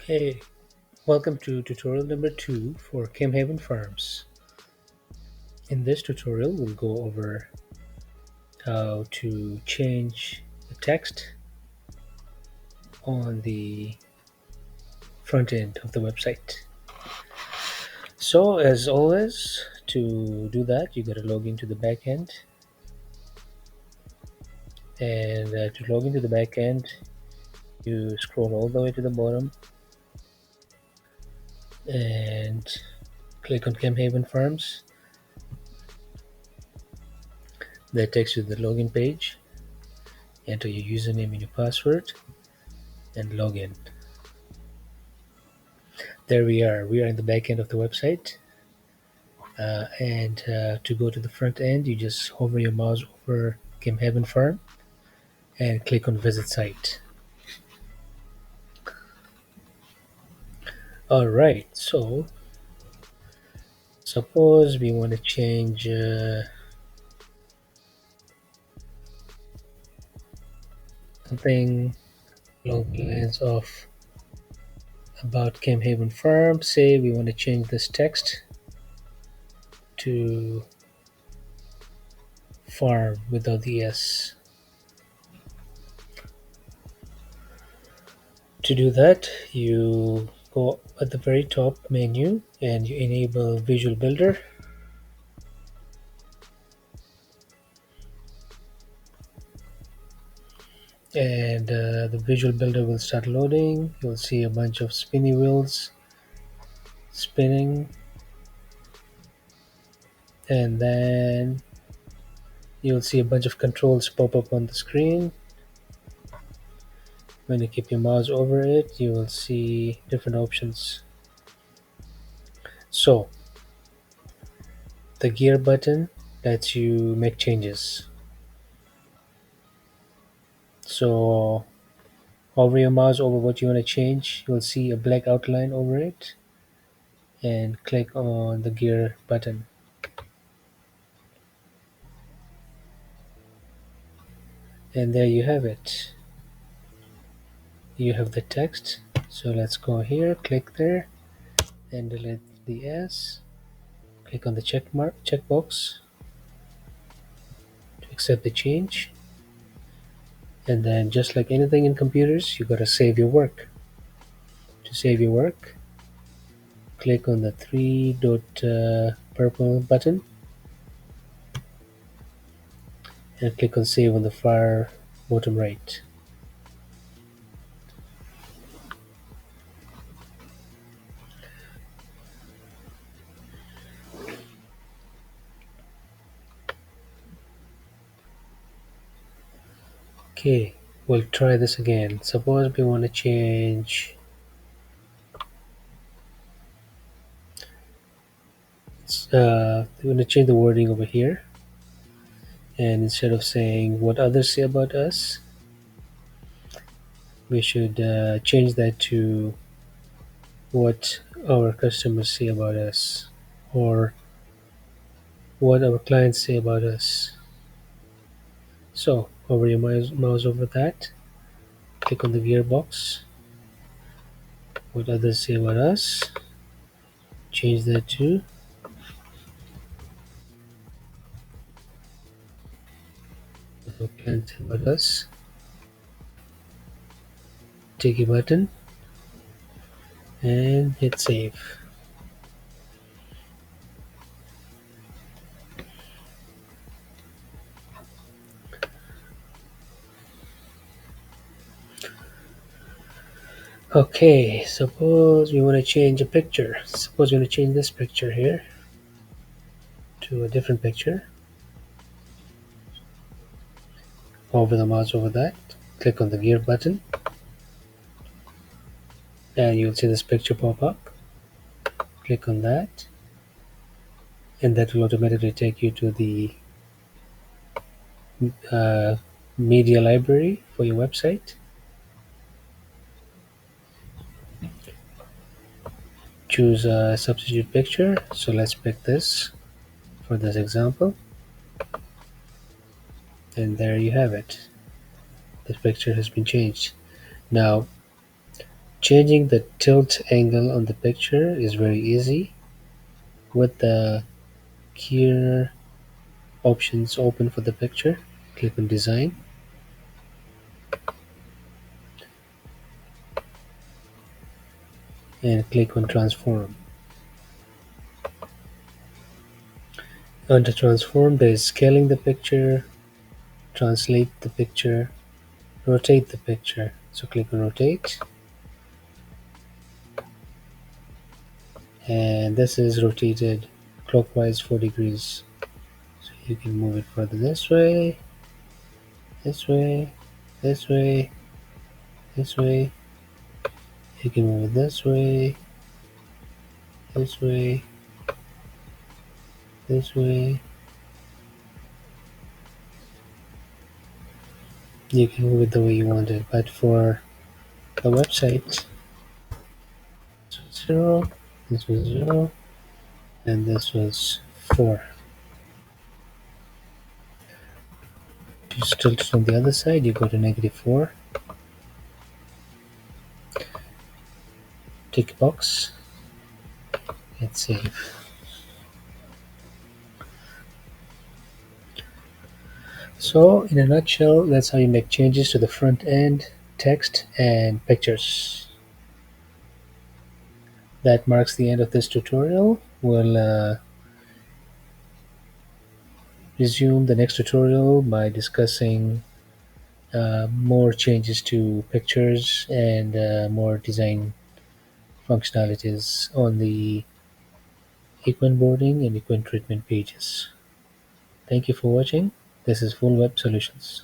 Hey, welcome to tutorial number 2 for Camhaven Farms. In this tutorial, we'll go over how to change the text on the front end of the website. So, as always, to do that, you gotta log into the back end. And to log into the back end, you scroll all the way to the bottom and click on Camhaven Farms. That takes you to the login page. Enter your username and your password and log in. There we are. We are in the back end of the website. And to go to the front end, you just hover your mouse over Camhaven Farm and click on Visit Site. All right. So suppose we want to change something along the lines of about Camhaven Farm. Say we want to change this text to farm without the S. To do that, you go at the very top menu and you enable Visual Builder. And the Visual Builder will start loading. You'll see a bunch of spinny wheels spinning, and then you'll see a bunch of controls pop up on the screen. When you keep your mouse over it, you will see different options. So the gear button lets you make changes. So hover your mouse over what you want to change, you'll see a black outline over it, and click on the gear button. And there you have it. You have the text. So let's go here, click there, and delete the S. Click on the checkbox to accept the change. And then just like anything in computers, you gotta save your work. To save your work, click on the three dot purple button and click on save on the far bottom right. Okay, we'll try this again. Suppose we want to change we want to change the wording over here, and instead of saying what others say about us, we should change that to what our customers say about us, or what our clients say about us. So hover your mouse over that, click on the gearbox, what others say about us, change that to what our clients say about us, take a button and hit save. Okay, suppose we want to change a picture. Suppose we want to change this picture here to a different picture. Hover the mouse over that, click on the gear button, and you'll see this picture pop up. Click on that, and that will automatically take you to the uh, media library for your website. Choose a substitute picture. So let's pick this for this example. And there you have it. This picture has been changed. Now, Changing the tilt angle on the picture is very easy with the gear options open for the picture. Click on design and click on transform. Under transform there is scaling the picture, translate the picture, rotate the picture. So click on rotate, and this is rotated clockwise 4 degrees. So you can move it further this way, this way, this way, this way. You can move it this way, this way. You can move it the way you want it. But for the website, this was 0, this was 0, and this was 4. If you still on the other side, you go to -4, tick box, hit save. So, in a nutshell, that's how you make changes to the front end, text, and pictures. That marks the end of this tutorial. We'll resume the next tutorial by discussing more changes to pictures and more design functionalities on the Equine boarding and Equine treatment pages. Thank you for watching. This is Full Web Solutions.